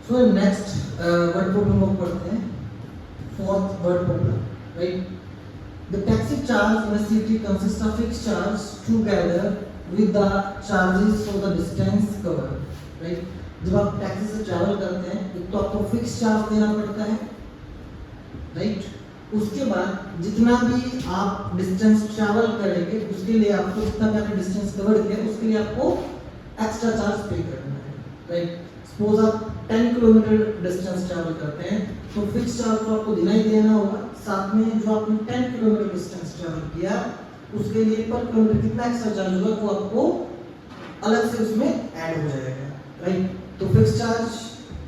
So next word problem को पढ़ते हैं, fourth word problem, right. The taxi charge in a city consists of fixed charge together with the charges for the distance covered, right? जब आप taxi से travel करते हैं एक तो आपको फिक्स चार्ज देना पड़ता है, राइट। उसके बाद जितना भी आप डिस्टेंस ट्रैवल करेंगे उसके लिए आपको जितना भी आपने डिस्टेंस कवर किया उसके लिए आपको एक्स्ट्रा चार्ज पे करना है, राइट। सपोज आप 10 किलोमीटर डिस्टेंस ट्रैवल करते हैं तो फिक्स चार्ज तो आपको देना ही देना होगा, साथ में जो आपने 10 किलोमीटर डिस्टेंस ट्रैवल किया उसके लिए पर किलोमीटर कितना एक्स्ट्रा चार्ज होगा वो आपको अलग से उसमें ऐड हो जाएगा, राइट। तो फिक्स चार्ज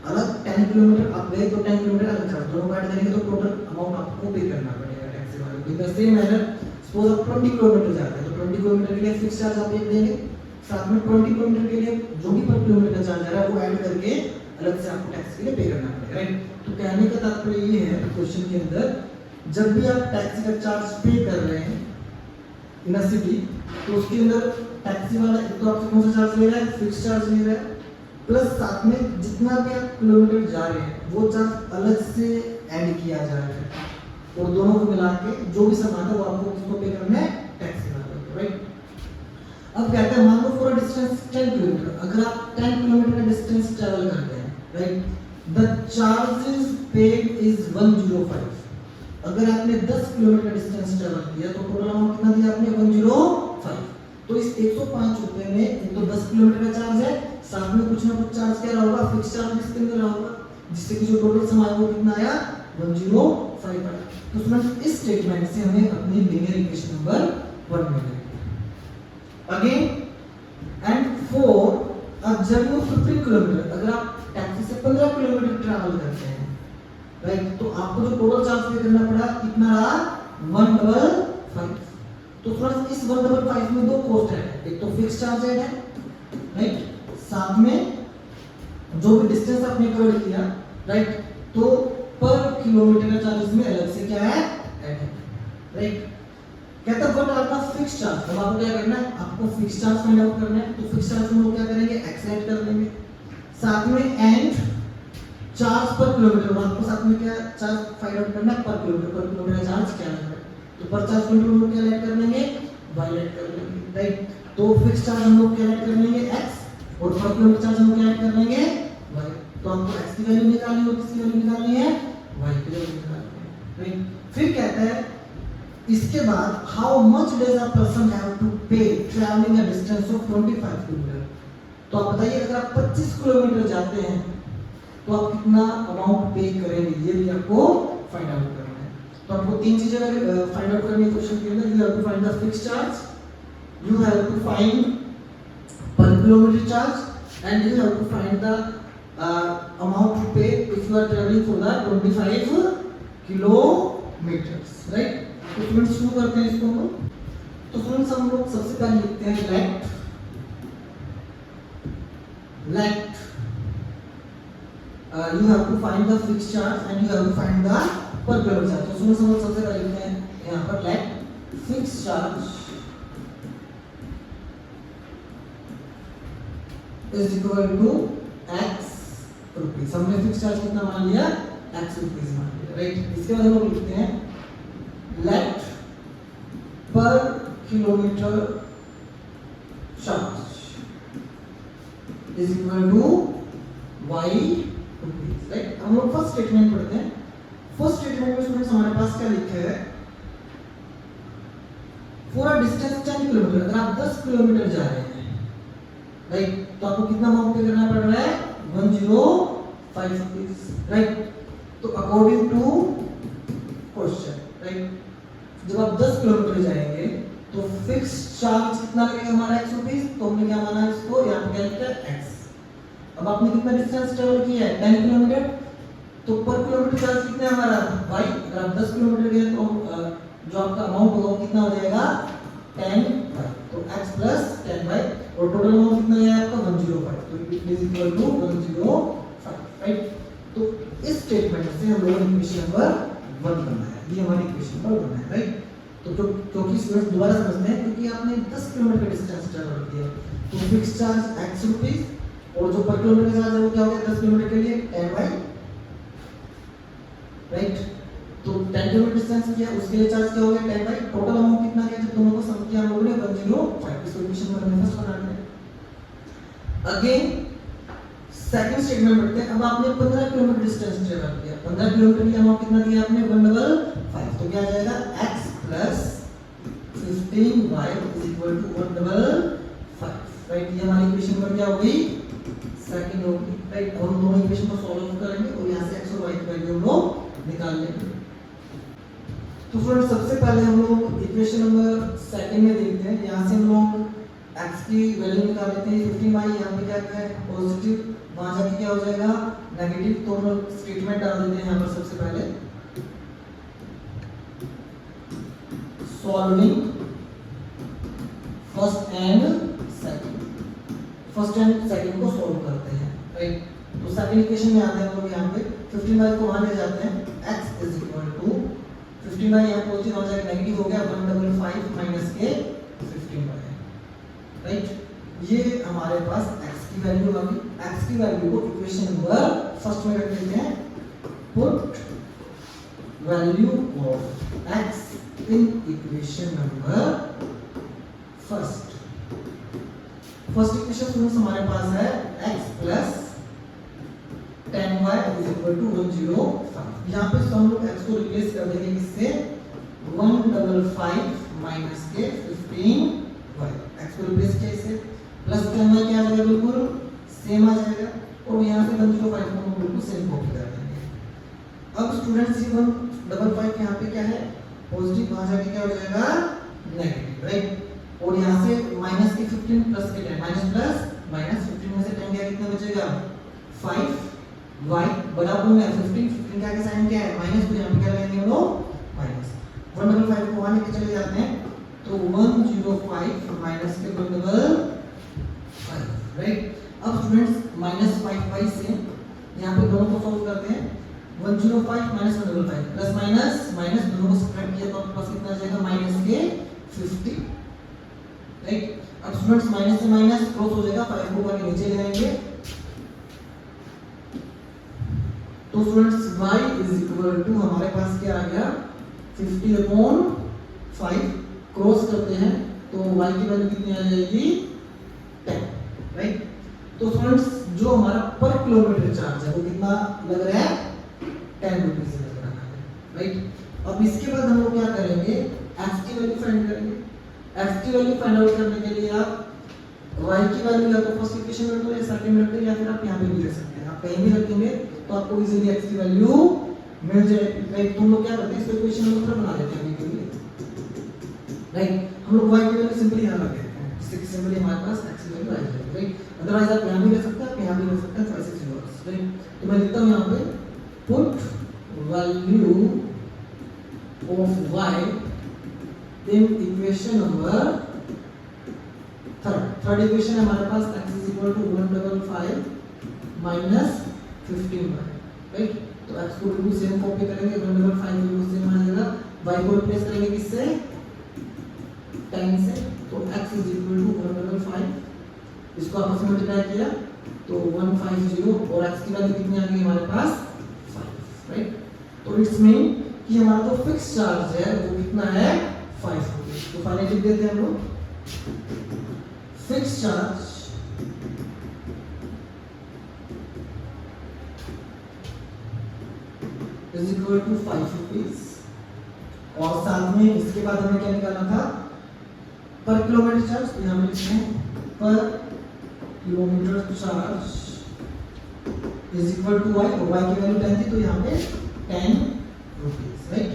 अलग, 10 किलोमीटर आप गए तो 10 किलोमीटर अलग चार्ज, दोनों ऐड करेंगे तो टोटल अमाउंट आपको पे करना पड़ेगा टैक्सी वाले को। In the same manner suppose आप 20 किलोमीटर जाते हैं तो 20 किलोमीटर के लिए फिक्स चार्ज आप एक देंगे, साथ में 20 किलोमीटर के लिए जो भी पर किलोमीटर का चार्ज आ रहा है वो ऐड करके अलग से आपको टैक्स के लिए पे करना पड़ेगा, राइट। तो कहने का तात्पर्य ये है क्वेश्चन के अंदर जब भी आप टैक्सी का चार्ज पे कर रहे हैं इन अ सिटी तो उसके अंदर टैक्सी वाला एक तो आपसे कौन सा चार्ज ले रहा है, फिक्स चार्ज ले रहा है, प्लस साथ में जितना भी आप किलोमीटर जा रहे हैं वो चार्ज अलग से ऐड किया जा रहा है और दोनों को मिला के जो भी सामान है वो आपको किसको पे करना है, टैक्सी वाले को, राइट। अब कहते हैं मान लो पूरा डिस्टेंस 10 किलोमीटर, अगर आप 10 किलोमीटर का डिस्टेंस ट्रैवल करते हैं, right, the charges paid is 105। अगर आपने 10 किलोमीटर डिस्टेंस ट्रैवल किया तो टोटल अमाउंट कितना दिया आपने, 105। तो इस 105 रुपए में एक तो 10 किलोमीटर का चार्ज है, साथ में कुछ ना कुछ चार्ज क्या रहा होगा, फिक्स चार्ज इसके अंदर रहा होगा, जिससे कि जो टोटल सम आया वो कितना आया, 105 आया। तो स्टूडेंट इस स्टेटमेंट से हमें अपनी लीनियर इक्वेशन नंबर 1 मिलेगी। अगेन एंड 4 अब जर्नी ऑफ 15 किलोमीटर, अगर आप टैक्सी से 15 किलोमीटर ट्रैवल करते हैं, राइट, तो आपको जो टोटल चार्ज पे करना पड़ा कितना रहा, 155। तो फ्रेंड्स इस 155 में दो कॉस्ट है, एक तो फिक्स चार्ज है, राइट, साथ में जो भी डिस्टेंस आपने कवर किया, राइट, तो पर किलोमीटर का चार्ज इसमें अलग से क्या है, ऐड है, राइट। कहता है what are the fix charge, अब आपको क्या करना है, आपको फिक्स चार्ज फाइंड आउट करना है। तो फिक्स चार्ज में वो क्या करेंगे, एक्स ऐड कर देंगे, साथ में एंड चार्ज पर किलोमीटर, आपको साथ में क्या चार्ज फाइंड आउट करना है, पर किलोमीटर का चार्ज क्या है, तो पर चार्ज किलोमीटर में क्या ऐड कर लेंगे, वाई ऐड कर लेंगे, राइट। तो फिक्स चार्ज हम लोग क्या ऐड कर लेंगे, एक्स, और पर किलोमीटर चार्ज हम क्या ऐड कर लेंगे, वाई। तो हमको एक्स की वैल्यू निकालनी है और किसकी वैल्यू निकालनी है, वाई की वैल्यू निकालनी है, राइट। फिर कहता है इसके बाद how much does a person have to pay travelling a distance of 25 kilometre. तो आप बताइए अगर आप 25 किलोमीटर जाते हैं तो आप कितना अमाउंट पे करेंगे, ये भी आपको फाइंड आउट करना है। तो आपको तीन चीजें फाइंड आउट करनी है क्वेश्चन के अंदर, you have to find the fix charge, you have to find per kilometre charge, and you have to find the amount to pay if you are travelling for the 25 kilometres, right. तो students शुरू करते हैं इसको हम लोग। तो students हम लोग सबसे पहले लिखते हैं late you have to find the fixed charge and you have to find the per kilometer charge। तो स्टूडेंट्स हम लोग सबसे पहले लिखते हैं यहाँ पर let fix charge is equal to x rupees. हमने फिक्स चार्ज कितना मान लिया, x रुपीस मान लिया, राइट। इसके बाद हम लोग लिखते हैं let per kilometre charge is equal to y rupees, right. हम लोग फर्स्ट स्टेटमेंट पढ़ते हैं। फर्स्ट स्टेटमेंट में स्टूडेंट्स हमारे पास क्या लिखा है, फॉर अ डिस्टेंस 10 किलोमीटर, अगर आप 10 किलोमीटर जा रहे हैं, राइट, तो आपको कितना अमाउंट पे करना पड़ रहा है, 105 रुपीस, राइट। तो अकॉर्डिंग टू क्वेश्चन, राइट, जब आप 10 किलोमीटर जाएंगे तो फिक्स चार्ज कितना लगेगा हमारा, x रुपीस। तो हमने क्या माना इसको, यहाँ पे क्या लिखा है x। अब आपने कितना डिस्टेंस ट्रेवल किया है, 10 किलोमीटर, तो पर किलोमीटर चार्ज कितना है हमारा, y। अगर आप 10 किलोमीटर गए तो जो आपका अमाउंट होगा वो कितना हो जाएगा, 10y। तो x प्लस 10y और टोटल अमाउंट कितना है आपका, 105। तो it is equal to 105, right. तो इस स्टेटमेंट से हम लोगों ने इक्वेशन नंबर 1 बनाया, ये हमारी इक्वेशन नंबर 1 है, राइट। तो क्योंकि स्टूडेंट्स दोबारा समझते हैं, क्योंकि आपने 10 किलोमीटर का डिस्टेंस ट्रैवल किया तो फिक्स चार्ज x रुपीस और जो पर किलोमीटर का चार्ज है वो क्या हो गया 10 किलोमीटर के लिए 10 बाई, राइट। तो 10 किलोमीटर डिस्टेंस किया उसके लिए चार्ज क्या हो गया 10 बाई, टोटल अमाउंट कितना गया जब दोनों को सम किया हम लोगों ने 105। इसको इक्वेशन में हमने फर्स्ट बनाना है। अगेन सेकंड स्टेटमेंट पढ़ते हैं। अब आपने 15 किलोमीटर डिस्टेंस ट्रेवल किया, 15 किलोमीटर की अमाउंट कितना दिया आपने 155, तो क्या आ जाएगा x plus 15y is equal to 155, right. ये हमारी इक्वेशन नंबर क्या हो गई सेकंड हो गई, राइट। अब हम दोनों इक्वेशन को सॉल्व करेंगे और यहां से x और y की वैल्यू हम लोग निकाल लेंगे। तो फ्रेंड्स सबसे पहले हम लोग इक्वेशन नंबर सेकंड में देखते हैं। यहां से हम लोग x की वैल्यू निकाल लेते हैं 15y, यहां पे क्या है पॉजिटिव, वहां जाके क्या हो जाएगा नेगेटिव, तो हम लोग स्टेटमेंट डाल देते हैं यहां पर सबसे पहले सॉल्विंग फर्स्ट एंड सेकंड को सॉल्व करते हैं, राइट। तो सेकंड इक्वेशन में आते हैं हम लोग यहां पे 15y को वहां ले जाते हैं, x is equal to 15y यहां पॉजिटिव हो जाएगा नेगेटिव हो गया 155 माइनस के 15y, राइट। ये हमारे पास x की वैल्यू आ गई। x की वैल्यू को इक्वेशन नंबर फर्स्ट में रख देते हैं, put value of x in equation number first equation friends हमारे पास है x plus 10y is equal to 105। यहाँ पे हम लोग x को रिप्लेस कर देंगे किससे 155 माइनस के 15y, x को रिप्लेस किया इससे प्लस 10y क्या आ जाएगा बिल्कुल सेम आ जाएगा, और यहाँ से 105 को हम बिल्कुल सेम कॉपी कर देंगे। अब स्टूडेंट्स ये 155 यहाँ पे क्या है पॉजिटिव, वहां जाके क्या हो जाएगा नेगेटिव, राइट। और यहाँ से माइनस के 15 प्लस के 10 माइनस प्लस माइनस 15 में से 10 गया कितना बचेगा 5 y बड़ा गुण है 15 का साइन क्या है माइनस, तो यहाँ पे क्या लगाएंगे हम लोग माइनस 155 को वहां लेके चले जाते हैं तो 105 माइनस के 155, राइट। अब स्टूडेंट्स माइनस 5 से यहाँ पे दोनों को सॉल्व करते हैं 105 माइनस 155 प्लस माइनस माइनस दोनों को सब्ट्रैक्ट किया तो आपके पास कितना आ जाएगा माइनस के 50, राइट। अब स्टूडेंट्स माइनस से माइनस क्रॉस हो जाएगा 5 को ऊपर नीचे ले आएंगे, तो students y is equal to हमारे पास क्या आ गया 50/5 क्रॉस करते हैं तो y की वैल्यू कितनी आ जाएगी 10, राइट। तो स्टूडेंट्स जो हमारा पर किलोमीटर चार्ज है वो कितना लग रहा है 10 रुपीस लग रहा है, राइट। अब इसके बाद हम लोग क्या करेंगे x की वैल्यू फाइंड करेंगे। x की वैल्यू फाइंड आउट करने के लिए आप y की वैल्यू या तो फर्स्ट इक्वेशन में रख दो या सेकंड में रख दो या फिर आप यहां पे भी रख सकते हैं, आप कहीं भी रखेंगे तो आपको इजीली x की वैल्यू मिल जाएगी, राइट। तुम लोग क्या करते हैं इस इक्वेशन में मतलब बना लेते हैं अभी के लिए, राइट। हम लोग y की वैल्यू सिंपली यहां रख देते हैं, इससे सिंपली हमारे पास x की वैल्यू आ जाएगी, राइट। अदरवाइज आप यहां भी रख सकते हैं, आप यहां भी रख सकते हैं, चॉइस इज योर्स, राइट। तो मैं लिखता हूं यहां पे put value of y in equation number third equation है हमारे पास x is equal to 155 minus 15y, right. तो x को बिल्कुल सेम कॉपी करेंगे 155 बिल्कुल सेम आ जाएगा, y को रिप्लेस करेंगे किससे 10 से, तो x इज इक्वल टू 155, इसको आपस में मल्टीप्लाई किया तो 150 और x की वैल्यू कितनी आ गई हमारे पास 5, राइट। तो इट्स मीन कि हमारा जो फिक्स चार्ज है वो कितना है 5 रुपीस। तो फाइनली लिख देते हैं हम लोग fix charge is equal to 5 rupees, और साथ में इसके बाद हमें क्या निकालना था पर किलोमीटर चार्ज, तो यहां पे लिखते हैं पर kilometre charge is equal to y, और y की वैल्यू 10 थी तो यहां पे 10 रुपीस, राइट।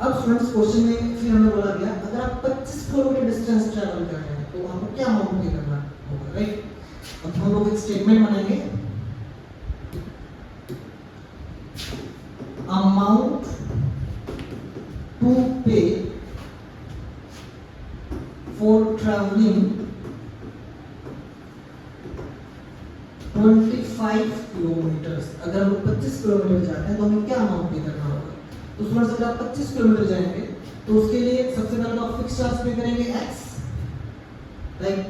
अब स्टूडेंट्स क्वेश्चन में फिर हमें बोला गया अगर आप 25 किलोमीटर डिस्टेंस ट्रैवल कर रहे हैं तो आपको क्या अमाउंट पे करना होगा, राइट। अब हम लोग एक स्टेटमेंट बनाएंगे अमाउंट टू पे फॉर ट्रैवलिंग 25 किलोमीटर। अगर हम 25 किलोमीटर जाते हैं तो हमें क्या अमाउंट पे करना होगा, तो स्टूडेंट्स अगर आप 25 किलोमीटर जाएंगे तो उसके लिए सबसे पहले तो आप फिक्स चार्ज पे करेंगे x, राइट,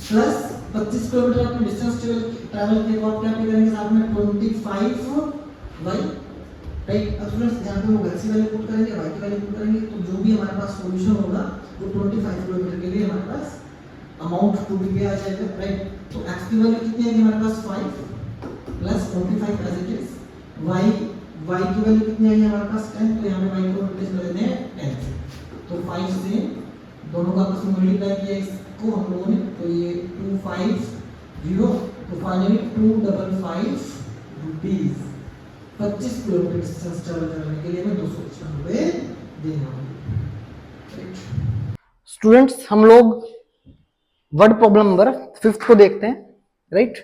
प्लस 25 किलोमीटर आपने डिस्टेंस ट्रैवल किया तो आप क्या पे करेंगे साथ में 25y, राइट। अब स्टूडेंट्स यहाँ पे वो x की वैल्यू पुट करेंगे, y की वैल्यू पुट करेंगे, तो जो भी हमारे पास सॉल्यूशन होगा वो 25 किलोमीटर के लिए हमारे पास अमाउंट टू बी आ जाएगा, राइट। तो x की वैल्यू कितनी आएगी हमारे पास 5 plus 25 as it is, y की वैल्यू कितनी आएगी हमारे पास 10, तो यहाँ पे y को रिप्लेस कर देते हैं 10 से, तो 5 से दोनों का आपस में मल्टीप्लाई किया इसको हम लोगों ने, तो ये 250, तो finally 255 rupees 25 kilometre distance travel करने के लिए हमें 255 रुपए देना होंगे। स्टूडेंट्स हम लोग वर्ड प्रॉब्लम नंबर 5 को देखते हैं, राइट।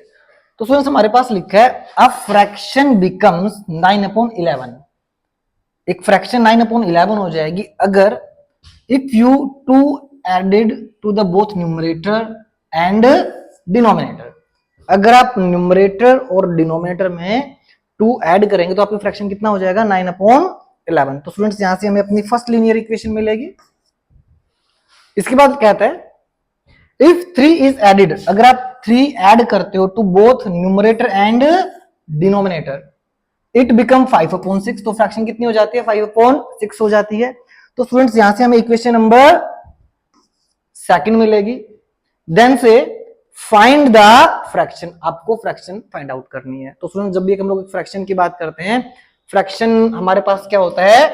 तो स्टूडेंट्स हमारे पास लिखा है अ फ्रैक्शन बिकम्स 9/11, एक फ्रैक्शन 9/11 हो जाएगी अगर if you two added to the both numerator and denominator, अगर आप न्यूमरेटर और डिनोमिनेटर में 2 ऐड करेंगे तो आपकी फ्रैक्शन कितना हो जाएगा 9/11। तो स्टूडेंट्स यहां से हमें अपनी फर्स्ट लीनियर इक्वेशन मिलेगी। इसके बाद कहता है इफ 3 इज एडेड, अगर आप 3 ऐड करते हो to both numerator and denominator it become 5/6, तो फ्रैक्शन कितनी हो जाती है 5/6 हो जाती है। तो स्टूडेंट्स यहां से हमें इक्वेशन नंबर 2 मिलेगी। देन से फाइंड द फ्रैक्शन, आपको फ्रैक्शन फाइंड आउट करनी है। तो स्टूडेंट्स जब भी हम लोग फ्रैक्शन की बात करते हैं, फ्रैक्शन हमारे पास क्या होता है,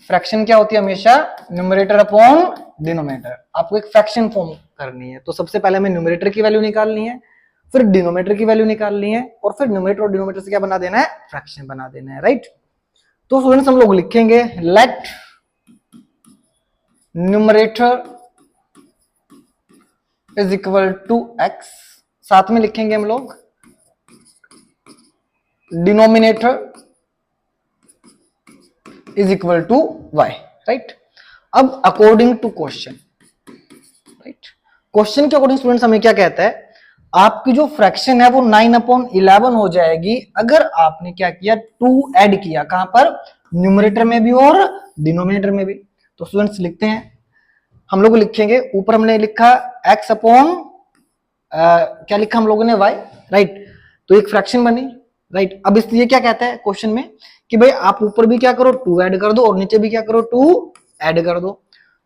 फ्रैक्शन क्या होती है हमेशा न्यूमरेटर अपॉन डिनोमिनेटर। आपको एक फ्रैक्शन फॉर्म करनी है, तो सबसे पहले हमें न्यूमरेटर की वैल्यू निकालनी है, फिर डिनोमिनेटर की वैल्यू निकालनी है, और फिर न्यूमरेटर और डिनोमिनेटर से क्या बना देना है, फ्रैक्शन बना देना है, राइट। तो स्टूडेंट्स हम लोग लिखेंगे let numerator is equal to x, साथ में लिखेंगे हम लोग denominator is equal to y, right. अब according to question, right, question के अकॉर्डिंग स्टूडेंट्स हमें क्या कहता है, आपकी जो फ्रैक्शन है वो 9/11 हो जाएगी अगर आपने क्या किया 2 ऐड किया, कहां पर, न्यूमरेटर में भी और डिनोमिनेटर में भी। तो स्टूडेंट्स लिखते हैं, हम लोग लिखेंगे ऊपर हमने लिखा x अपॉन क्या लिखा हम लोगों ने y, राइट। तो एक फ्रैक्शन बनी, राइट। अब इसलिए क्या कहता है क्वेश्चन में कि भाई आप ऊपर भी क्या करो 2 ऐड कर दो और नीचे भी क्या करो 2 ऐड कर दो,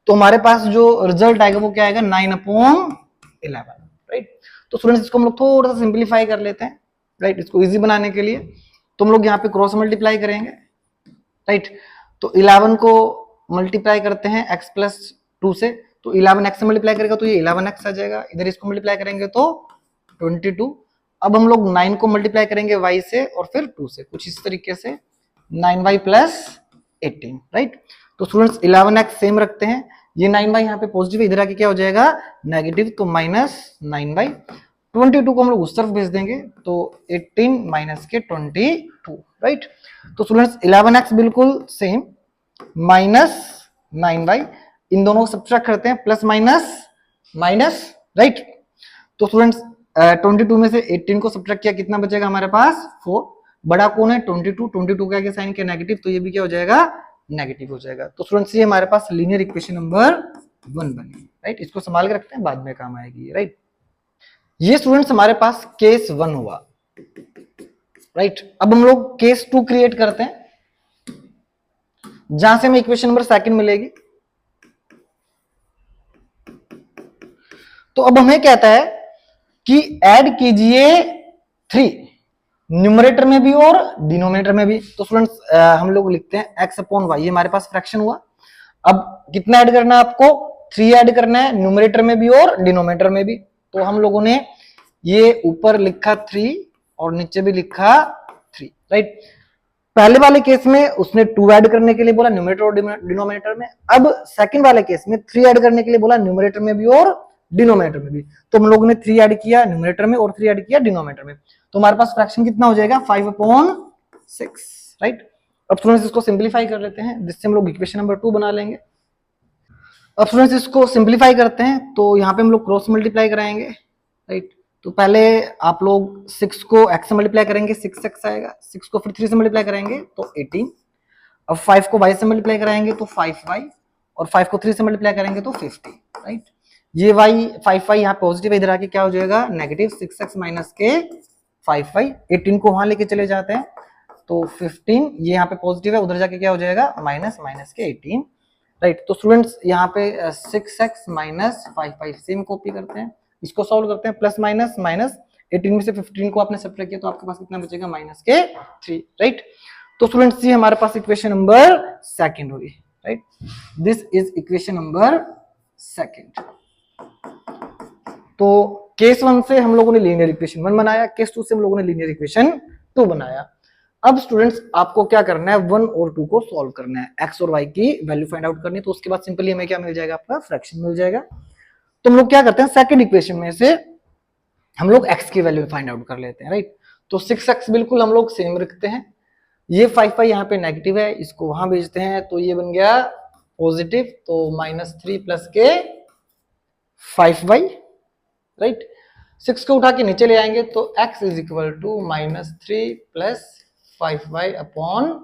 तो हमारे पास जो रिजल्ट आएगा वो क्या आएगा 9/11, राइट। तो स्टूडेंट्स इसको हम लोग थोड़ा सा सिंप्लीफाई कर लेते हैं, राइट, इसको इजी बनाने के लिए। तो हम लोग यहाँ पे क्रॉस मल्टीप्लाई करेंगे, राइट। तो 11 को मल्टीप्लाई करते हैं x प्लस 2 से, तो 11x से मल्टीप्लाई करेगा तो ये 11x आ जाएगा, इधर इसको मल्टीप्लाई करेंगे तो 22। अब हम लोग 9 को मल्टीप्लाई करेंगे y से और फिर 2 से, कुछ इस तरीके से 9y प्लस 18, राइट। तो स्टूडेंट्स 11x सेम रखते हैं, ये 9y यहाँ पे पॉजिटिव है, इधर आके क्या हो जाएगा नेगेटिव, तो -9y। 22 को हम लोग उस तरफ भेज देंगे तो 18 माइनस के 22, राइट। तो स्टूडेंट्स 11x बिल्कुल सेम, -9y, इन दोनों को सब्ट्रैक्ट करते हैं, प्लस माइनस माइनस, राइट। तो स्टूडेंट्स 22 में से 18 को सब्ट्रैक्ट किया, कितना बचेगा हमारे पास 4, बड़ा कौन है 22 के आगे साइन किया नेगेटिव, तो ये भी क्या हो जाएगा नेगेटिव हो जाएगा। तो स्टूडेंट्स ये हमारे पास लीनियर इक्वेशन नंबर 1 बनी, राइट। इसको संभाल के रखते हैं, बाद में काम आएगी, राइट। ये स्टूडेंट्स हमारे पास केस 1 हुआ, राइट। अब हम लोग केस 2 क्रिएट करते हैं, जहां से हमें इक्वेशन नंबर 2 मिलेगी। तो अब हमें कहता है कि ऐड कीजिए 3 न्यूमरेटर में भी और डिनोमिनेटर में भी। तो स्टूडेंट्स हम लोग लिखते हैं x अपॉन वाई, ये हमारे पास फ्रैक्शन हुआ। अब कितना ऐड करना है आपको 3 ऐड करना है, न्यूमरेटर में भी और डिनोमिनेटर में भी। तो हम लोगों ने ये ऊपर लिखा 3 और नीचे भी लिखा 3, राइट। पहले वाले केस में उसने 2 ऐड करने के लिए बोला न्यूमरेटर और डिनोमिनेटर में, अब सेकंड वाले केस में 3 ऐड करने के लिए बोला न्यूमरेटर में भी और डिनोमिनेटर में भी। तो हम लोगों ने 3 ऐड किया न्यूमरेटर में और 3 ऐड किया डिनोमिनेटर में, तो हमारे पास फ्रैक्शन कितना हो जाएगा 5/6, राइट। अब स्टूडेंट्स इसको सिंप्लीफाई कर लेते हैं, जिससे हम लोग इक्वेशन नंबर 2 बना लेंगे। अब स्टूडेंट्स इसको सिंप्लीफाई करते हैं, तो यहाँ पे हम लोग क्रॉस मल्टीप्लाई कराएंगे, राइट। तो पहले आप लोग 6 को x से मल्टीप्लाई करेंगे 6x आएगा, 6 को फिर 3 से मल्टीप्लाई करेंगे तो 18, अब 5 को y से मल्टीप्लाई कराएंगे तो 5y, और 5 को 3 से मल्टीप्लाई करेंगे तो 50, राइट। ये y 5y यहाँ पॉजिटिव है, इधर आके क्या हो जाएगा नेगेटिव 6x माइनस के 5y। 18 को वहां लेके चले जाते हैं तो 15, ये यहाँ पे पॉजिटिव है, उधर जाके क्या हो जाएगा माइनस माइनस के 18, राइट। तो स्टूडेंट्स यहाँ पे 6x minus 5y same copy करते हैं, इसको सॉल्व करते हैं, प्लस माइनस माइनस 18 में से 15 को आपने सब्ट्रैक्ट किया तो आपके पास कितना बचेगा माइनस के 3, राइट। तो स्टूडेंट्स ये हमारे पास इक्वेशन नंबर सेकंड होगी, right. This is equation number second. तो केस 1 से हम लोगों ने लीनियर इक्वेशन 1 बनाया, केस 2 से हम लोगों ने लीनियर इक्वेशन 2 बनाया। अब स्टूडेंट्स आपको क्या करना है 1 और 2 को सॉल्व करना है, x और y की वैल्यू फाइंड आउट करनी है। तो उसके बाद सिंपली हमें क्या मिल जाएगा आपका फ्रैक्शन मिल जाएगा। तो हम लोग क्या करते हैं सेकंड इक्वेशन में से हम लोग x की वैल्यू फाइंड आउट कर लेते हैं, राइट। तो 6x बिल्कुल हम लोग सेम रखते हैं, ये 5y यहाँ पे नेगेटिव है, इसको वहां भेजते हैं तो ये बन गया पॉजिटिव, तो -3 प्लस के 5y, राइट। 6 को उठा के नीचे ले आएंगे तो x is equal to -3 plus 5y upon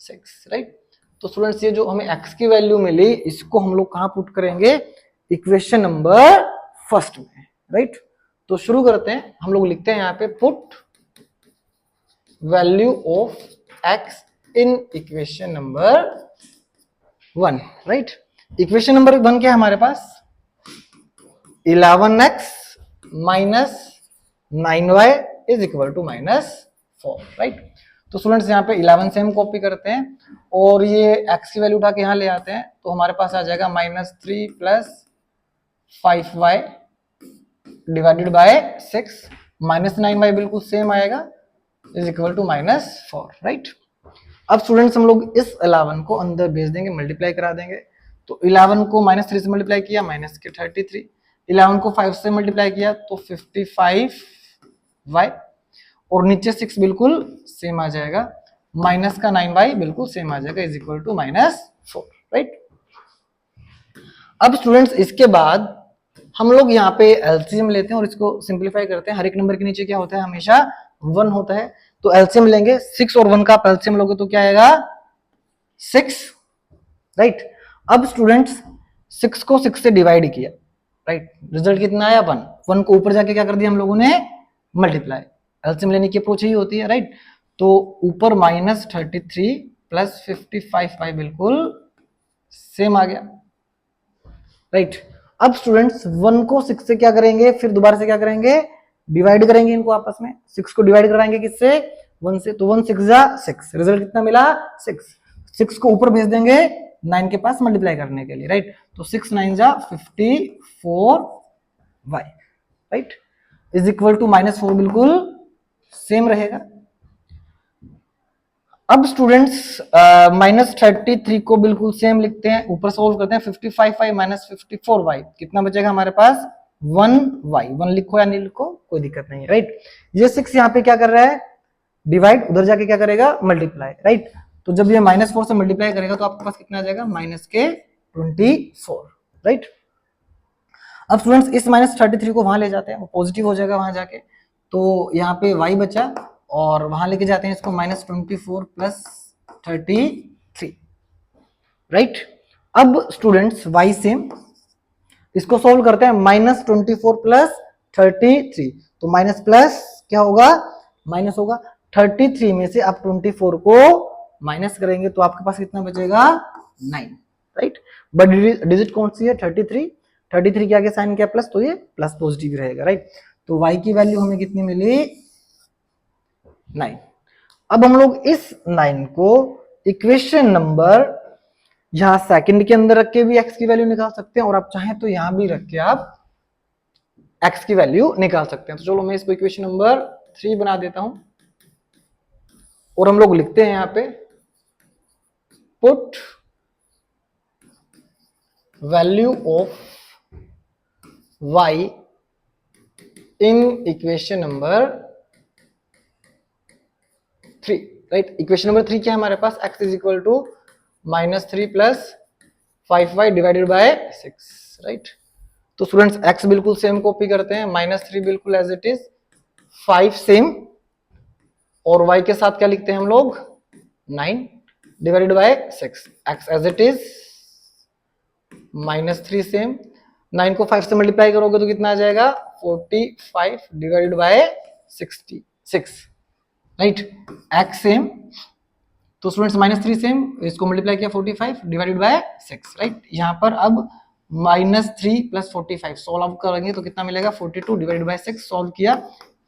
6, right. तो स्टूडेंट्स ये जो हमें x की वैल्यू मिली इसको हम लोग कहां पुट करेंगे इक्वेशन नंबर फर्स्ट में, राइट। तो शुरू करते हैं, हम लोग लिखते हैं यहाँ पे put value of x in equation number 1, right. Equation number 1 क्या है हमारे पास 11x minus 9y is equal to -4, right. तो स्टूडेंट्स यहाँ पे 11 से हम कॉपी करते हैं और ये x की वैल्यू उठा के यहाँ ले आते हैं तो हमारे पास आ जाएगा -3 plus 5y divided by 6, -9y बिल्कुल सेम आएगा इज इक्वल टू -4, राइट। अब स्टूडेंट्स हम लोग इस 11 को अंदर भेज देंगे, मल्टीप्लाई करा देंगे। तो 11 को -3 से मल्टीप्लाई किया माइनस के 33, 11 को 5 से मल्टीप्लाई किया तो 55y और नीचे 6 बिल्कुल सेम आ जाएगा, माइनस का 9y बिल्कुल सेम आ जाएगा इज इक्वल टू -4, राइट। अब स्टूडेंट्स इसके बाद हम लोग यहाँ पे एलसीएम लेते हैं और इसको सिंपलीफाई करते हैं। हर एक नंबर के नीचे क्या होता है हमेशा 1 होता है, तो एलसीएम लेंगे, 6 और 1 का आप एलसीएम लोगे तो क्या आएगा 6, राइट। अब स्टूडेंट्स 6 को 6 से डिवाइड किया, राइट, रिजल्ट कितना आया 1, 1 को ऊपर जाके क्या कर दिया हम लोगों ने मल्टीप्लाई, एलसीएम लेने की अप्रोच ही होती है, राइट। तो ऊपर -33 प्लस 55y बिल्कुल सेम आ गया, राइट। अब स्टूडेंट्स 1 को 6 से क्या करेंगे फिर दोबारा से क्या करेंगे डिवाइड करेंगे इनको आपस में, 6 को डिवाइड कराएंगे किससे 1 से, तो 1 6 जा 6, रिजल्ट कितना मिला 6, 6 को ऊपर भेज देंगे 9 के पास मल्टीप्लाई करने के लिए, राइट। तो 6 9 जा 54y, right, is equal to -4 बिल्कुल सेम रहेगा। अब स्टूडेंट्स -33 को बिल्कुल सेम लिखते हैं, ऊपर सोल्व करते हैं, 55y माइनस 54y कितना बचेगा हमारे पास 1y, 1 लिखो या नहीं लिखो कोई दिक्कत नहीं है, राइट। ये 6 यहाँ पे क्या कर रहा है डिवाइड, उधर जाके क्या करेगा मल्टीप्लाई, राइट। तो जब ये -4 से मल्टीप्लाई करेगा तो आपके पास कितना आ जाएगा -24, राइट। अब स्टूडेंट्स इस -33 को वहां ले जाते हैं, वो पॉजिटिव हो जाएगा वहां जाके, तो यहाँ पे y बचा और वहां लेके जाते हैं इसको -24 प्लस 33, राइट। अब स्टूडेंट्स y सेम, इसको सोल्व करते हैं, -24 प्लस 33, तो माइनस प्लस क्या होगा माइनस होगा, 33 में से आप 24 को माइनस करेंगे तो आपके पास कितना बचेगा 9, राइट। बट डिजिट कौन सी है 33, 33 के आगे साइन किया प्लस तो ये प्लस पॉजिटिव रहेगा, राइट। तो y की वैल्यू हमें कितनी मिली 9। अब हम लोग इस 9 को इक्वेशन नंबर यहां सेकंड के अंदर रख के भी x की वैल्यू निकाल सकते हैं और आप चाहें तो यहां भी रख के आप x की वैल्यू निकाल सकते हैं। तो चलो मैं इसको इक्वेशन नंबर 3 बना देता हूं और हम लोग लिखते हैं यहां पे put value of y in equation number 3, right. Equation number 3 क्या है हमारे पास x is equal to -3 plus 5y divided by 6, right. तो स्टूडेंट्स x बिल्कुल सेम कॉपी करते हैं, -3 बिल्कुल एज इट इज, 5 सेम और y के साथ क्या लिखते हैं हम लोग 9 divided by 6, x as it is, -3 same, 9 को 5 से मल्टीप्लाई करोगे तो कितना आ जाएगा 45 divided by 66, right. X same, तो स्टूडेंट्स -3 सेम, इसको मल्टीप्लाई किया 45 डिवाइडेड बाय 6, राइट। यहाँ पर अब -3 + 45 सॉल्व करेंगे तो कितना मिलेगा 42 डिवाइडेड बाय 6, सॉल्व किया,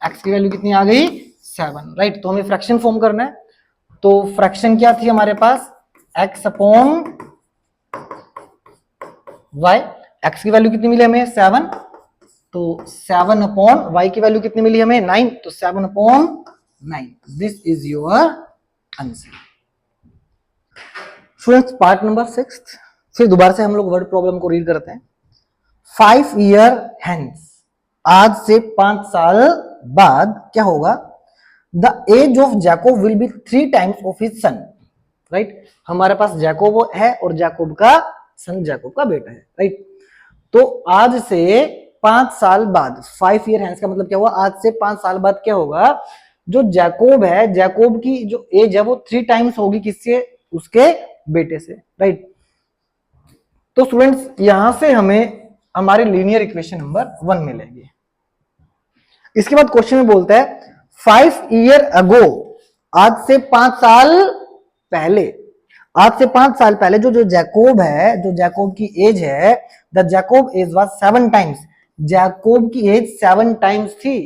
एक्स की वैल्यू कितनी आ गई 7, राइट। तो हमें फ्रैक्शन फॉर्म करना है, तो फ्रैक्शन क्या थी हमारे पास x अपॉन y, x की वैल्यू कितनी मिली हमें 7, तो 7 अपॉन y की वैल्यू कितनी मिली हमें 9, तो 7 upon 9, this is your answer. Students part number 6, फिर दोबारा से हम लोग वर्ड प्रॉब्लम को रीड करते हैं। 5 ईयर हेंस, आज से 5 साल बाद क्या होगा, the age of Jacob will be 3 times of his son, right. हमारे पास जैकोब है और जैकोब का सन जैकोब का बेटा है, राइट। तो आज से 5 साल बाद, 5 ईयर हेंस का मतलब क्या हुआ, आज से 5 साल बाद क्या होगा, जो जैकोब है, जैकोब की जो एज है वो 3 टाइम्स होगी, किससे, उसके बेटे से, राइट। तो स्टूडेंट्स यहां से हमें हमारी लीनियर इक्वेशन नंबर 1 मिलेगी। इसके बाद क्वेश्चन में बोलता है 5 ईयर अगो, आज से 5 साल पहले, आज से 5 साल पहले जो जैकोब है, जो जैकोब की एज है, the Jacob age was 7 times, Jacob की एज 7 टाइम्स थी,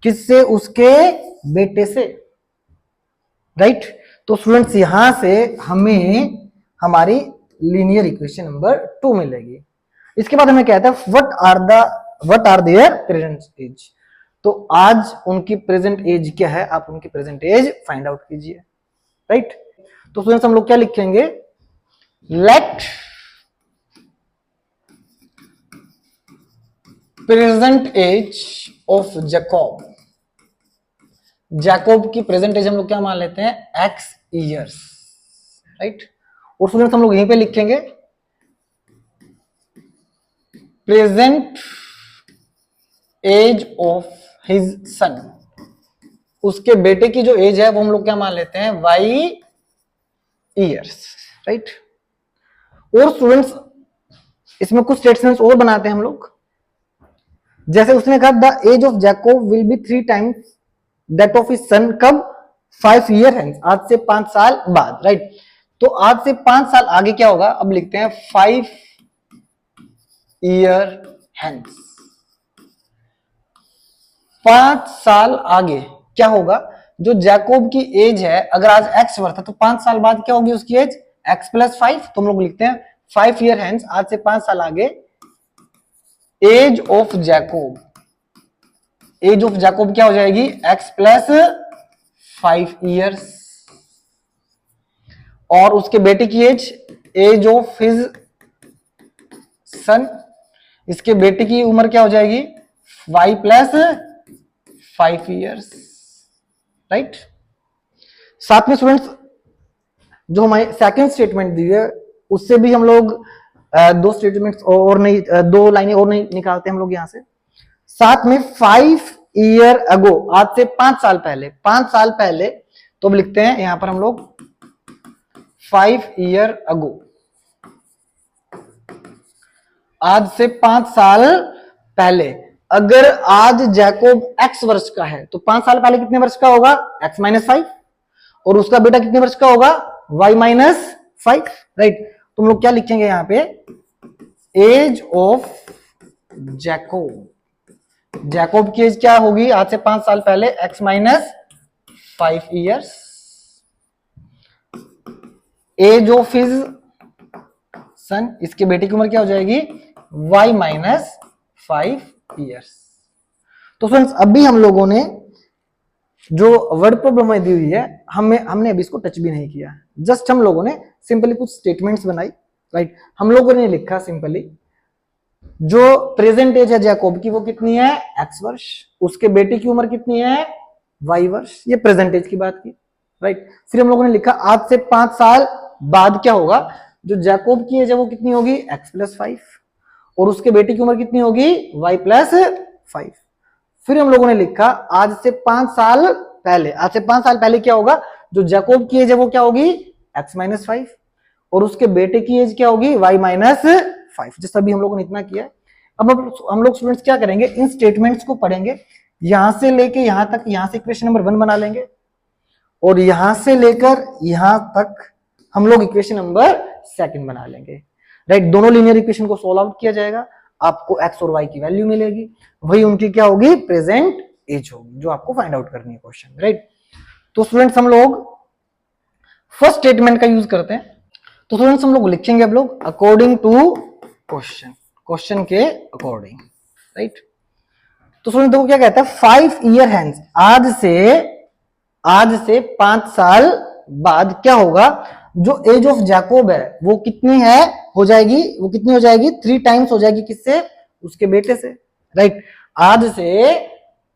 किससे, उसके बेटे से, राइट। तो स्टूडेंट्स यहां से हमें हमारी लीनियर इक्वेशन नंबर 2 मिलेगी। इसके बाद हमें कहता है what are their present age, तो आज उनकी प्रेजेंट एज क्या है, आप उनकी प्रेजेंट एज फाइंड आउट कीजिए, राइट। तो स्टूडेंट्स हम लोग क्या लिखेंगे, let present age of Jacob, Jacob की प्रेजेंट एज हम लोग क्या मान लेते हैं x ईयर्स, राइट। और स्टूडेंट्स हम लोग यहीं पे लिखेंगे present age of his son, उसके बेटे की जो एज है वो हम लोग क्या मान लेते हैं y ईयर्स, राइट। और स्टूडेंट्स इसमें कुछ स्टेटमेंट्स और बनाते हैं हम लोग, जैसे उसने कहा the age of Jacob will be 3 times that of his son, कब, 5 ईयर हेंस, आज से 5 साल बाद, राइट। तो आज से 5 साल आगे क्या होगा, अब लिखते हैं 5 ईयर हेंस, 5 साल आगे क्या होगा, जो जैकोब की एज है, अगर आज x वर्थ है तो 5 साल बाद क्या होगी उसकी एज x + 5, तो हम लोग लिखते हैं 5 ईयर हेंस, आज से 5 साल आगे age of Jacob, age of Jacob क्या हो जाएगी x + 5 ईयर्स, और उसके बेटे की एज ऑफ हिज सन, इसके बेटे की उम्र क्या हो जाएगी y + 5 ईयर्स, राइट। साथ में स्टूडेंट्स जो हमारी सेकंड स्टेटमेंट दी है उससे भी हम लोग 2 स्टेटमेंट्स और नहीं, 2 लाइनें और नहीं निकालते हम लोग यहां से। साथ में 5 ईयर अगो, आज से 5 साल पहले, 5 साल पहले, तो अब लिखते हैं यहां पर हम लोग 5 ईयर अगो, आज से 5 साल पहले, अगर आज जैकोब x वर्ष का है तो 5 साल पहले कितने वर्ष का होगा x - 5, और उसका बेटा कितने वर्ष का होगा y - 5, राइट। तो हम लोग क्या लिखेंगे यहां पे, एज ऑफ जैकोब, जैकोब की एज क्या होगी आज से 5 साल पहले x - 5 years, age of his son, इसके बेटे की उम्र क्या हो जाएगी y - 5 ईयर्स। तो फ्रेंड्स अभी हम लोगों ने जो वर्ड प्रॉब्लम दी हुई है हमने अभी इसको टच भी नहीं किया, जस्ट हम लोगों ने सिंपली कुछ स्टेटमेंट्स बनाई, राइट। हम लोगों ने लिखा सिंपली जो प्रेजेंट एज है जैकोब की वो कितनी है x वर्ष, उसके बेटे की उम्र कितनी है y वर्ष, ये प्रेजेंट एज की बात की, राइट। फिर हम लोगों ने लिखा आज से 5 साल बाद क्या होगा, जो जैकोब की एज है वो कितनी होगी x + 5, और उसके बेटे की उम्र कितनी होगी y + 5। फिर हम लोगों ने लिखा आज से 5 साल पहले, आज से 5 साल पहले क्या होगा, जो जैकोब की एज है वो क्या होगी x - 5, और उसके बेटे की एज क्या होगी y - 5, जैसे अभी हम लोगों ने इतना किया। अब हम लोग स्टूडेंट्स क्या करेंगे, इन स्टेटमेंट्स को पढ़ेंगे, यहां से लेके यहां तक, यहां से इक्वेशन नंबर 1 बना लेंगे, और यहां से लेकर यहां तक हम लोग इक्वेशन नंबर 2 बना लेंगे, राइट। दोनों लीनियर इक्वेशन को सोल्व आउट किया जाएगा, आपको एक्स और वाई की वैल्यू मिलेगी, वही उनकी क्या होगी, प्रेजेंट एज होगी, जो आपको फाइंड आउट करनी है क्वेश्चन, राइट। तो स्टूडेंट्स हम लोग फर्स्ट स्टेटमेंट का यूज करते हैं। तो स्टूडेंट्स हम लोग लिखेंगे अब लोग अकॉर्डिंग टू क्वेश्चन, क्वेश्चन के अकॉर्डिंग, राइट। तो स्टूडेंट देखो क्या कहता है, 5 ईयर हैंस, आज से 5 साल बाद क्या होगा, जो एज ऑफ जैकोब है वो कितनी है, हो जाएगी, वो कितनी हो जाएगी, 3 टाइम्स हो जाएगी, किससे, उसके बेटे से, राइट। आज से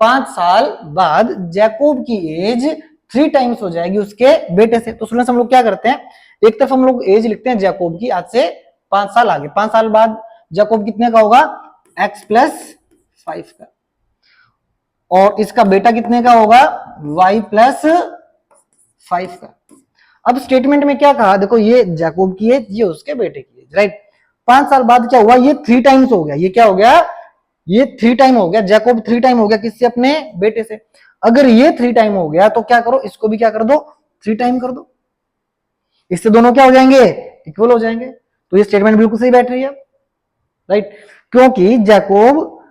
5 साल बाद जैकोब की एज 3 टाइम्स हो जाएगी उसके बेटे से। तो स्टूडेंट्स हम लोग क्या करते हैं, एक तरफ हम लोग एज लिखते हैं जैकोब की, आज से 5 साल आगे, 5 साल बाद जैकोब कितने का होगा, x प्लस 5 का, और इसका बेटा कितने का होगा, y प्लस 5 का। अब स्टेटमेंट में क्या कहा, देखो ये जैकोब की एज, ये उसके बेटे की एज, राइट। 5 साल बाद क्या हुआ, ये 3 टाइम्स हो गया, ये क्या हो गया, ये 3 टाइम हो गया, जैकोब 3 टाइम हो गया, किससे, अपने बेटे से। अगर ये 3 टाइम हो गया तो क्या करो, इसको भी क्या कर दो, 3 टाइम कर दो, इससे दोनों क्या हो जाएंगे, इक्वल हो जाएंगे। तो ये स्टेटमेंट बिल्कुल सही बैठ रही है, राइट, क्योंकि जैकोब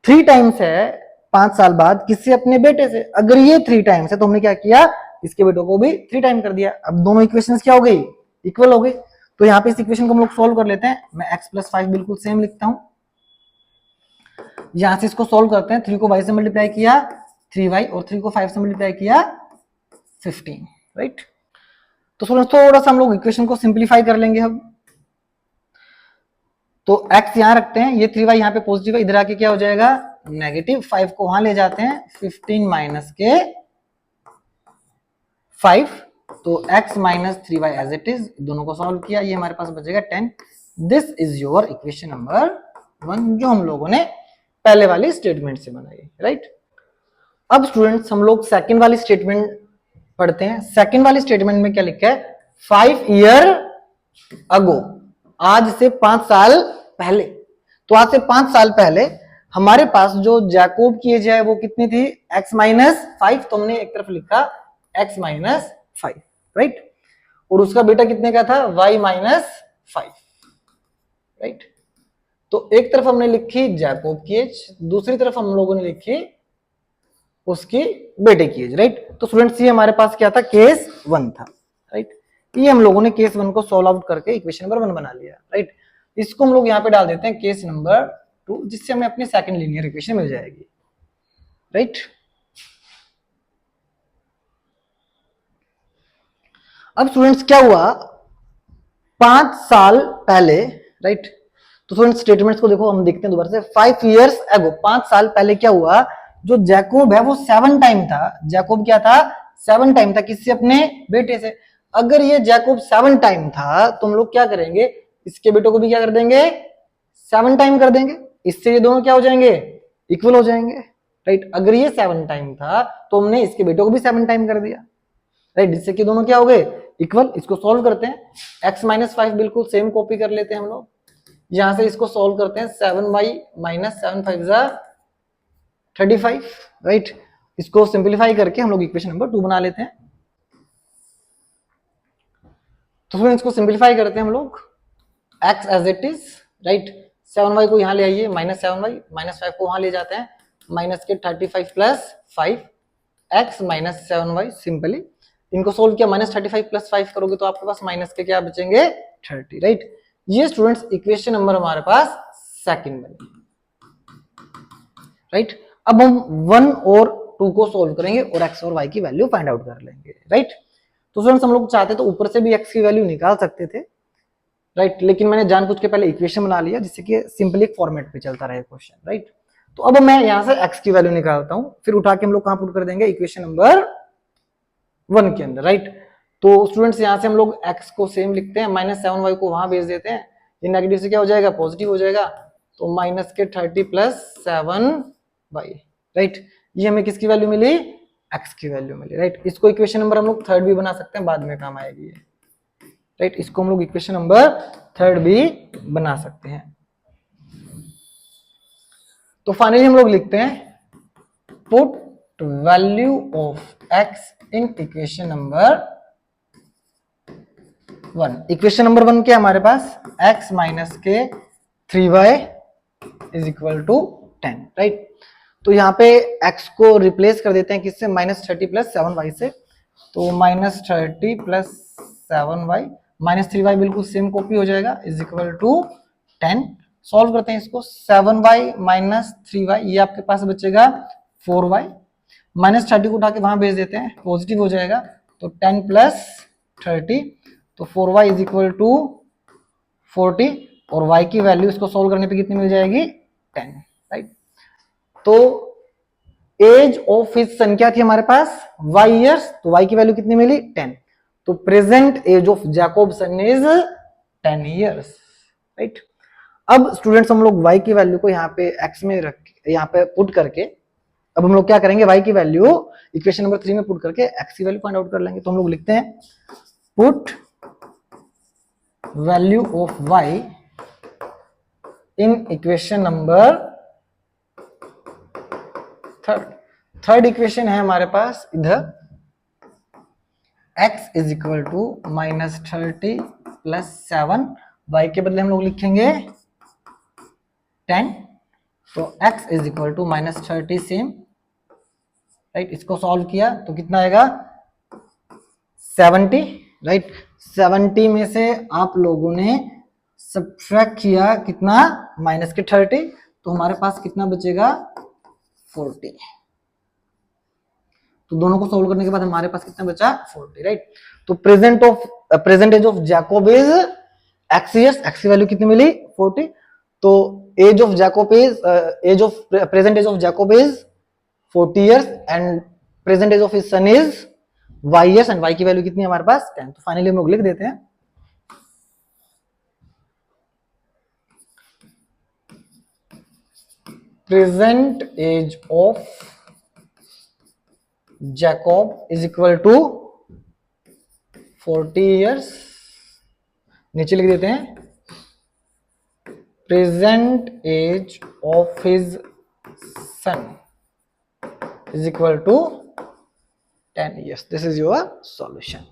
3 टाइम्स है 5 साल बाद, किससे, अपने बेटे से। अगर ये 3 टाइम्स है तो हमने क्या किया, इसके बेटों को भी 3 टाइम कर दिया। अब दोनों इक्वेशंस क्या हो गई, इक्वल हो गई। तो यहाँ पे इस इक्वेशन को हम लोग सोल्व कर लेते हैं। मैं x प्लस 5 बिल्कुल सेम लिखता हूं, यहां से इसको सोल्व करते हैं। 3 को y से मल्टीप्लाई किया 3y, और 3 को 5 से मल्टीप्लाई किया 15, राइट। तो थोड़ा सा हम लोग इक्वेशन को सिंप्लीफाई कर लेंगे अब। तो x यहां रखते हैं, ये 3y यहाँ पे पॉजिटिव है, इधर आके क्या हो जाएगा, नेगेटिव। 5 को वहां ले जाते हैं, 15 माइनस के 5, तो x minus 3y as it is, दोनों को सॉल्व किया, ये हमारे पास बचेगा 10। This is your equation number 1, जो हम लोगों ने पहले वाली स्टेटमेंट से बनाई, राइट। अब स्टूडेंट्स हम लोग सेकंड वाली स्टेटमेंट पढ़ते हैं। सेकंड वाली स्टेटमेंट में क्या लिखा है, 5 ईयर अगो, आज से 5 साल पहले। तो आज से 5 साल पहले हमारे पास जो जैकोब की एज है वो कितनी थी, x माइनस 5, तो हमने एक तरफ लिखा x माइनस 5, राइट, और उसका बेटा कितने का था, y माइनस 5, राइट। तो एक तरफ हमने लिखी जैकोब की एज, दूसरी तरफ हम लोगों ने लिखी उसकी बेटे की एज, राइट। तो स्टूडेंट्स ये हमारे पास क्या था, केस 1 था, राइट। ये हम लोगों ने केस 1 को सॉल्व आउट करके इक्वेशन नंबर 1 बना लिया, राइट। इसको हम लोग यहाँ पे डाल देते हैं केस नंबर 2, जिससे हमें अपनी सेकंड लीनियर इक्वेशन मिल जाएगी, राइट। अब स्टूडेंट्स क्या हुआ, 5 साल पहले, राइट। तो स्टूडेंट्स स्टेटमेंट्स को देखो, हम देखते हैं दोबारा से। 5 इयर्स एगो, 5 साल पहले क्या हुआ, जो जैकोब है वो 7 टाइम था। जैकोब क्या था, 7 टाइम था, किससे, अपने बेटे से। अगर ये जैकोब 7 टाइम था तो हम लोग क्या करेंगे, इसके बेटों को भी क्या कर देंगे, 7 टाइम कर देंगे, इससे ये दोनों क्या हो जाएंगे, इक्वल हो जाएंगे, राइट। अगर ये 7 टाइम था तो हमने इसके बेटों को भी 7 टाइम कर दिया, राइट, जिससे कि दोनों क्या हो गए, इक्वल। इसको सॉल्व करते हैं, x माइनस 5 बिल्कुल सेम कॉपी कर लेते हैं हम लोग, यहां से इसको सॉल्व करते हैं। 7y माइनस 7 5 जा 35, राइट। इसको सिंप्लीफाई करके हम लोग इक्वेशन नंबर 2 बना लेते हैं। तो फिर इसको सिंप्लीफाई करते हैं हम लोग, x as it is, right. 7y को यहां ले आइए, माइनस 7y, माइनस 5 को वहां ले जाते हैं, माइनस के 35 plus 5, x minus 7y, simply इनको सोल्व किया, माइनस 35 प्लस 5 करोगे तो आपके पास माइनस के क्या बचेंगे, 30, राइट। ये स्टूडेंट्स इक्वेशन नंबर हमारे पास सेकंड बनी, राइट। अब हम 1 और 2 को सोल्व करेंगे और x और y की वैल्यू फाइंड आउट कर लेंगे, राइट। तो स्टूडेंट्स हम लोग चाहते तो ऊपर से भी x की वैल्यू निकाल सकते थे, राइट, लेकिन मैंने जानबूझ के पहले इक्वेशन बना लिया जिससे कि सिंपली एक फॉर्मेट पे चलता रहे क्वेश्चन, राइट। तो अब मैं यहां से x की वैल्यू निकालता हूं, फिर उठा के हम लोग कहां पुट कर देंगे, इक्वेशन नंबर 1 के अंदर, राइट। तो स्टूडेंट्स यहां से हम लोग x को सेम लिखते हैं, माइनस 7y को वहां भेज देते हैं, ये नेगेटिव से क्या हो जाएगा, पॉजिटिव हो जाएगा, तो माइनस के 30 प्लस 7y, राइट। ये हमें किसकी वैल्यू मिली, x की वैल्यू मिली, राइट। इसको इक्वेशन नंबर हम लोग 3 भी बना सकते हैं, बाद में काम आएगी, राइट। इसको हम लोग इक्वेशन नंबर 3 भी बना सकते हैं। तो फाइनली हम लोग लिखते हैं put value of x in equation number 1। Equation number 1 क्या है हमारे पास, x माइनस के 3y is equal to 10, right. तो यहाँ पे x को रिप्लेस कर देते हैं किससे, -30 प्लस 7y से। तो -30 प्लस 7y माइनस 3y बिल्कुल सेम कॉपी हो जाएगा, इज इक्वल टू 10। सॉल्व करते हैं इसको, 7y माइनस 3y, ये आपके पास बचेगा 4y। -30 को उठा के वहां भेज देते हैं, पॉजिटिव हो जाएगा, तो 10 प्लस 30, तो 4y इज इक्वल टू 40, और y की वैल्यू इसको सोल्व करने पे कितनी मिल जाएगी, 10, राइट। तो एज ऑफ हिज सन क्या थी हमारे पास, y इयर्स, तो y की वैल्यू कितनी मिली, 10। तो present age of Jacob son is 10 years, right. अब स्टूडेंट्स हम लोग y की वैल्यू को यहाँ पे x में रख, यहाँ पे पुट करके अब हम लोग क्या करेंगे, y की वैल्यू इक्वेशन नंबर 3 में पुट करके x की वैल्यू फाइंड आउट कर लेंगे। तो हम लोग लिखते हैं put value of y in equation number third equation है हमारे पास इधर, x is equal to -30 plus 7, y के बदले हम लोग लिखेंगे 10, तो x is equal to -30 same, right. इसको सॉल्व किया तो कितना आएगा 70, राइट। 70 में से आप लोगों ने सब्ट्रैक्ट किया कितना, माइनस के 30, तो हमारे पास कितना बचेगा 40। तो दोनों को सोल्व करने के बाद हमारे पास कितना बचा 40, राइट। तो present age of Jacob is x years, x की वैल्यू कितनी मिली 40। तो age of Jacob is present age of Jacob is 40 years and present age of his son is y years, and y की value कितनी है हमारे पास 10। तो finally हम लोग लिख देते हैं present age of Jacob is equal to 40 years, नीचे लिख देते हैं present age of his son is equal to 10 years. This is your solution.